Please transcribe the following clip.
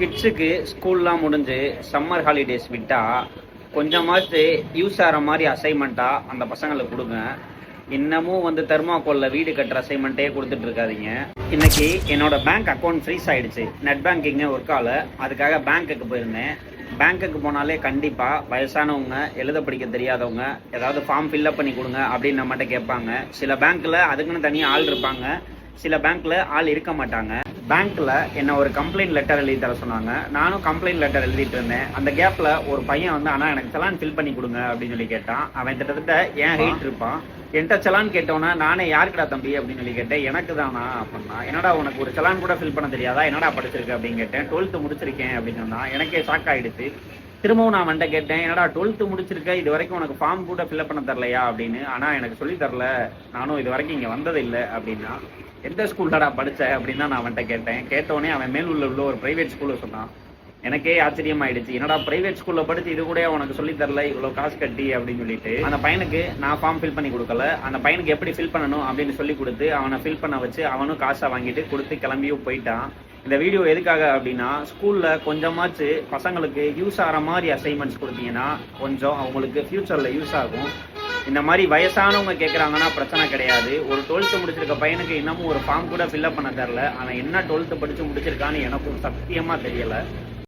கிட்ஸுக்கு ஸ்கூல்லாம் முடிஞ்சு சம்மர் ஹாலிடேஸ் விட்டால் கொஞ்சமாச்சு யூஸ் ஆகிற மாதிரி அசைன்மெண்ட்டாக அந்த பசங்களுக்கு கொடுங்க. இன்னமும் தெர்மாக்கோலில் வீடு கட்டுற அசைன்மெண்ட்டே கொடுத்துட்டு இருக்காதீங்க. இன்னைக்கு என்னோட பேங்க் அக்கௌண்ட் ஃப்ரீஸ் ஆகிடுச்சு. நெட் பேங்கிங்கு ஒர்க் ஆகல. அதுக்காக பேங்க்குக்கு போயிருந்தேன். பேங்க்குக்கு போனாலே கண்டிப்பாக வயசானவங்க, எழுத படிக்க தெரியாதவங்க ஏதாவது ஃபார்ம் ஃபில்அப் பண்ணி கொடுங்க அப்படின்னு நம்மகிட்ட கேட்பாங்க. சில பேங்க்கில் அதுக்குன்னு தனியாக ஆள் இருப்பாங்க, சில பேங்க்கில் ஆள் இருக்க மாட்டாங்க. பேங்க்கில் என்ன ஒரு கம்ப்ளைண்ட் லெட்டர் எழுதி தர சொன்னாங்க. நானும் கம்ப்ளைண்ட் லெட்டர் எழுதிட்டு இருந்தேன். அந்த கேப்பில் ஒரு பையன் ஆனால் எனக்கு செலான் ஃபில் பண்ணி கொடுங்க அப்படின்னு சொல்லி கேட்டான். அவன் கிட்டத்தட்ட ஏன் ஹைட் இருப்பான். என்கிட்ட செலான் கேட்டோன்னா நானே யாருக்குடா தம்பி அப்படின்னு சொல்லி கேட்டேன். எனக்கு தானா அப்படின்னா. என்னடா உனக்கு ஒரு செலான் கூட ஃபில் பண்ண தெரியாதா, என்னடா படிச்சிருக்கு அப்படின்னு கேட்டேன். 12th முடிச்சிருக்கேன் அப்படின்னு சொன்னா. எனக்கே ஷாக் ஆகிடுச்சு. திரும்பவும் நான் வந்துட்டு கேட்டேன், என்னடா 12th முடிச்சிருக்க, இது வரைக்கும் உனக்கு ஃபார்ம் கூட ஃபில்அப் பண்ண தரலையா அப்படின்னு. ஆனால் எனக்கு சொல்லி தரல, நானும் இது வரைக்கும் இங்கே வந்ததில்லை அப்படின்னா. எந்த ஸ்கூல்லடா படித்த அப்படின்னு தான் நான் அவன்கிட்ட கேட்டேன். கேட்டோடனே அவன் மேலூரில் உள்ள ஒரு ப்ரைவேட் ஸ்கூலில் சொன்னான். எனக்கே ஆச்சரியமாயிடுச்சு. என்னடா ப்ரைவேட் ஸ்கூலில் படித்து இது கூட உனக்கு சொல்லி தரல இவ்வளோ காசு கட்டி அப்படின்னு சொல்லிட்டு. அந்த பையனுக்கு நான் ஃபார்ம் ஃபில் பண்ணி கொடுக்கல. அந்த பையனுக்கு எப்படி ஃபில் பண்ணணும் அப்படின்னு சொல்லி கொடுத்து அவனை ஃபில் பண்ண வச்சு அவனும் காசை வாங்கிட்டு கொடுத்து கிளம்பியும் போயிட்டான். இந்த வீடியோ எதுக்காக அப்படின்னா, ஸ்கூலில் கொஞ்சமாச்சு பசங்களுக்கு யூஸ் ஆகிற மாதிரி அசைன்மெண்ட்ஸ் கொடுத்தீங்கன்னா கொஞ்சம் அவங்களுக்கு ஃப்யூச்சரில் யூஸ் ஆகும். இந்த மாதிரி வயசானவங்க கேட்குறாங்கன்னா பிரச்சனை கிடையாது. ஒரு 12th முடிச்சிருக்க பையனுக்கு இன்னமும் ஒரு ஃபார்ம் கூட ஃபில்அப் பண்ண தரல. ஆனால் என்ன 12th படித்து முடிச்சிருக்கான்னு எனக்கும் சத்தியமாக தெரியலை.